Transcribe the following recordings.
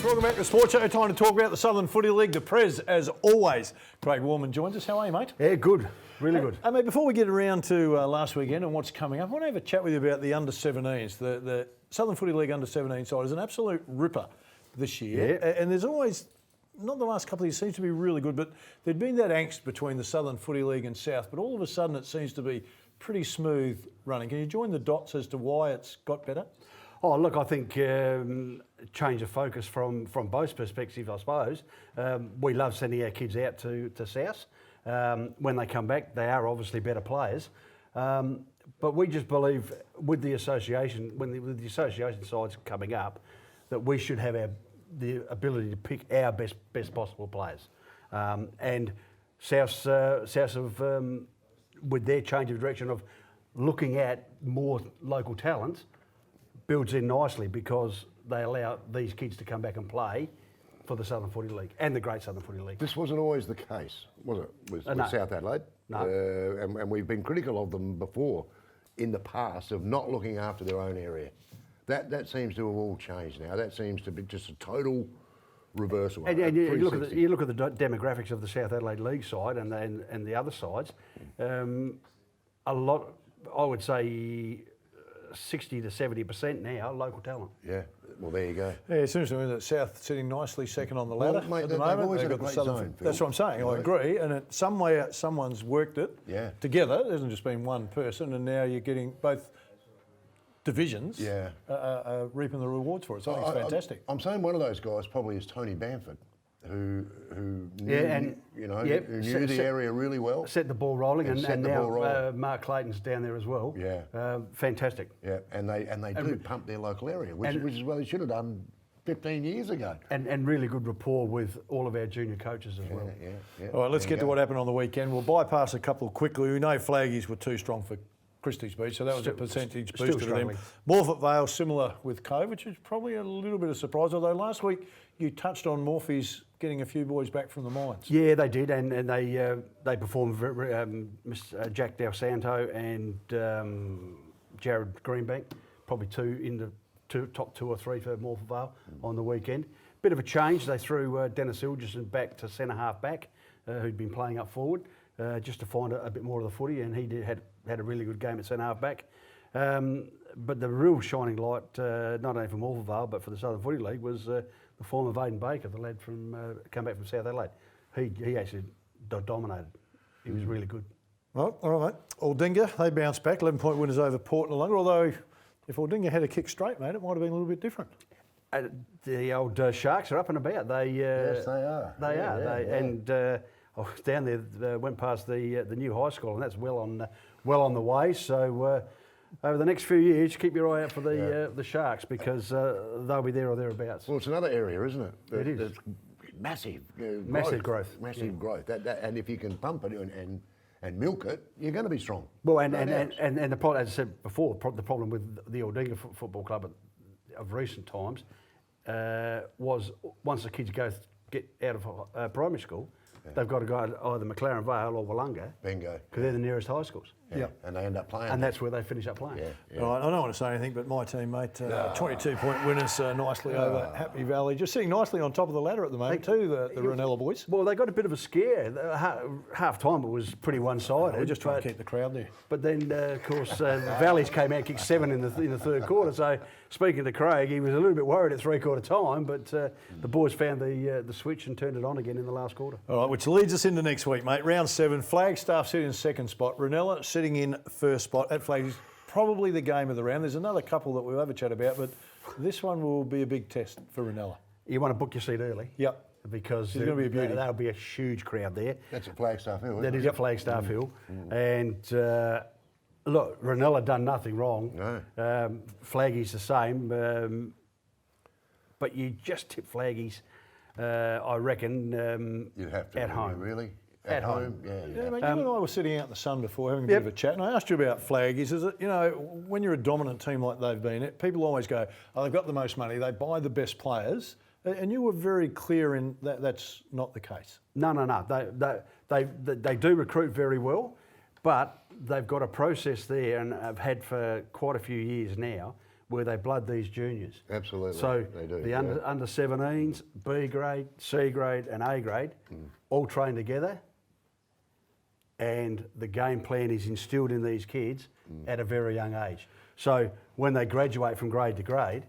Welcome back to the Sports Show. Time to talk about the Southern Footy League. The Prez, as always. Craig Warman joins us. How are you, mate? Yeah, good. Really good. Mate, before we get around to last weekend and what's coming up, I want to have a chat with you about the under-17s. The Southern Footy League under-17 side is an absolute ripper this year. Yeah. And there's always, not the last couple of years, seems to be really good, but there'd been that angst between the Southern Footy League and South, but all of a sudden it seems to be pretty smooth running. Can you join the dots as to why it's got better? Oh, look, I think change of focus from both perspectives, I suppose. We love sending our kids out to SASS. When they come back, they are obviously better players. But we just believe with the association, with the association sides coming up, that we should have the ability to pick our best possible players. And South have, with their change of direction of looking at more local talent, builds in nicely because they allow these kids to come back and play for the Southern Footy League and the Great Southern Footy League. This wasn't always the case, was it, with No. South Adelaide? No. And we've been critical of them before in the past of not looking after their own area. That seems to have all changed now. That seems to be just a total reversal. And you look at the demographics of the South Adelaide League side and the other sides. A lot, I would say, 60 to 70% now local talent. Yeah, well there you go. Yeah, it seems to me that South sitting nicely second on the ladder Well, mate, at the they've moment. always They've had a got the great Southern zone, That's Phil. what I'm saying. You I know? agree. And some way someone's worked it together. There hasn't just been one person, and now you're getting both divisions reaping the rewards for it. So I think it's fantastic. I'm saying one of those guys probably is Tony Bamford, who knew, who knew the area really well. Set the ball rolling, and set the now ball rolling. Mark Clayton's down there as well. Yeah. Fantastic. Yeah, and they do pump their local area, which is what they should have done 15 years ago. And really good rapport with all of our junior coaches as well. Yeah. All right, let's get to what happened on the weekend. We'll bypass a couple quickly. We know Flaggies were too strong for Christie's Beach, so that was a percentage booster to them. Morphett Vale, similar with Cove, which is probably a little bit of surprise, although last week you touched on Morphy's getting a few boys back from the mines. Yeah, they did, and they performed Jack Del Santo and Jared Greenbank, probably two in the top 2 or 3 for Morphett Vale on the weekend. Bit of a change, they threw Dennis Ilgerson back to centre half back, who'd been playing up forward, just to find a bit more of the footy, and he had a really good game at centre half back. But the real shining light, not only for Morphett Vale but for the Southern Footy League, was the form of Aidan Baker, the lad from come back from South Adelaide. He actually dominated. He was really good. Well, all right, mate. Aldinga, they bounced back, 11-point winners over Port and Lunga, although if Aldinga had a kick straight, mate, it might have been a little bit different. The old Sharks are up and about. Yes, they are. They are. And I was down there, went past the new high school, and that's well on the way. So over the next few years, keep your eye out for the Sharks, because they'll be there or thereabouts. Well, it's another area, isn't it? It is. It's massive. Massive growth. Massive growth. And if you can pump it and milk it, you're going to be strong. Well, and the problem, as I said before, the problem with the Aldinga Football Club of recent times was once the kids get out of primary school, they've got to go to either McLaren Vale or Wollonga. Bingo. Because they're the nearest high schools. Yeah. And they end up playing. And that's where they finish up playing. Yeah. All right, I don't want to say anything, but my team, mate, 22-point winners nicely over Happy Valley. Just sitting nicely on top of the ladder at the moment too, the Ranella boys. Well, they got a bit of a scare. Half time it was pretty one-sided. We're just trying to keep the crowd there. But then, of course, Valleys came out, kicked 7 in the third quarter. So, speaking to Craig, he was a little bit worried at three-quarter time, but the boys found the switch and turned it on again in the last quarter. All right, which leads us into next week, mate. Round 7, Flagstaff sitting in second spot, Ranella sitting in first spot. That flag is probably the game of the round. There's another couple that we'll have a chat about, but this one will be a big test for Ranella. You want to book your seat early? Yep. Because it's going to be a beauty. That'll be a huge crowd there. That's at Flagstaff Hill, isn't That it? is at Flagstaff Hill. And look, Ranella done nothing wrong. No. Flaggy's the same. But you just tip Flaggies, I reckon, You have to. at home. Really? At home. Yeah. Mate, you and I were sitting out in the sun before having a bit of a chat, and I asked you about Flaggies. Is it, when you're a dominant team like they've been, people always go, oh, they've got the most money, they buy the best players, and you were very clear in that that's not the case. No. They do recruit very well, but they've got a process there, and have had for quite a few years now, where they blood these juniors. Absolutely, So they do, the yeah. under 17s, B grade, C grade, and A grade, all train together, and the game plan is instilled in these kids at a very young age. So when they graduate from grade to grade,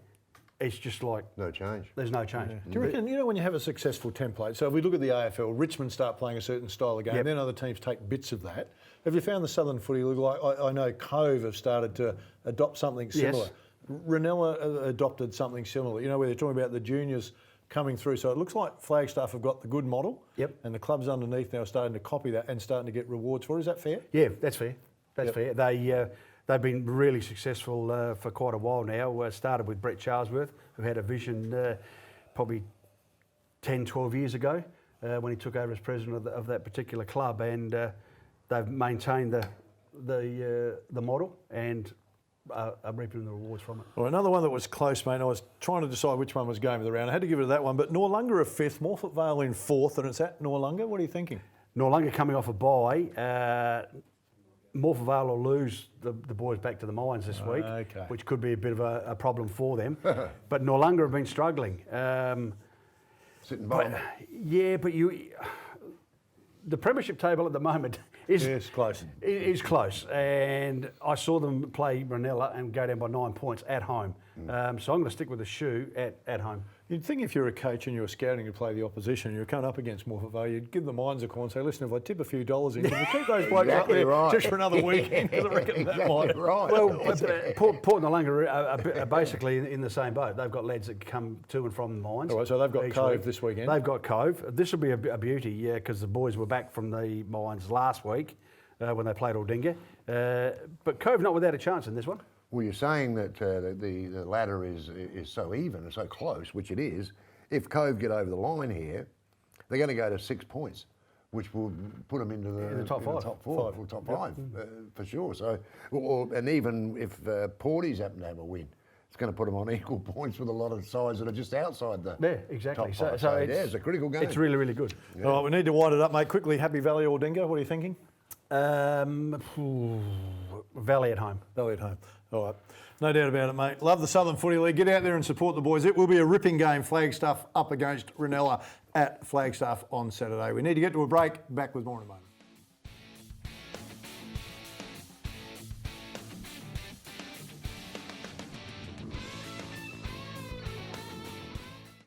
it's just like No change. there's no change. Do you reckon, when you have a successful template, so if we look at the AFL, Richmond start playing a certain style of game, Yep. then other teams take bits of that. Have you found the Southern Footy League, like I know Cove have started to adopt something similar. Yes. Ranella adopted something similar, where they're talking about the juniors coming through. So it looks like Flagstaff have got the good model. Yep. And the clubs underneath now are starting to copy that and starting to get rewards for it. Is that fair? Yeah, that's fair. That's Yep. fair. They've been really successful for quite a while now. Started with Brett Charlesworth, who had a vision probably 10, 12 years ago when he took over as president of that particular club, and they've maintained the model and are reaping the rewards from it. Well, another one that was close, mate. I was trying to decide which one was game of the round. I had to give it to that one, but Noarlunga are fifth, Morphett Vale in fourth, and it's at Noarlunga. What are you thinking? Noarlunga coming off a bye. Morphett Vale will lose the boys back to the mines this week, okay. which could be a bit of a problem for them. But Noarlunga have been struggling. Sitting bottom. But the premiership table at the moment It's close. is close, and I saw them play Ranella and go down by 9 points at home. So I'm going to stick with the shoe at home. You'd think if you're a coach and you're scouting to play the opposition, you're coming up against Morphett Vale, you'd give the Mines a call and say, listen, if I tip a few dollars in, can you keep those blokes up there just for another weekend? Because I reckon that might. Right. Well, Port and Noarlunga are basically in the same boat. They've got lads that come to and from the mines. All right, so they've got each Cove week. this weekend. They've got Cove. This will be a beauty, because the boys were back from the mines last week when they played Aldinga. But Cove not without a chance in this one. Well, you're saying that the ladder is so even and so close, which it is. If Cove get over the line here, they're going to go to 6 points, which will put them into the top five. top four, or top five for sure. So, and even if Porties happen to have a win, it's going to put them on equal points with a lot of sides that are just outside the exactly. top five. So it's a critical game. It's really, really good. All right, we need to wind it up, mate. Quickly, Happy Valley or Dinga? What are you thinking? Valley at home. Valley at home. All right. No doubt about it, mate. Love the Southern Footy League. Get out there and support the boys. It will be a ripping game. Flagstaff up against Ranella at Flagstaff on Saturday. We need to get to a break. Back with more in a moment.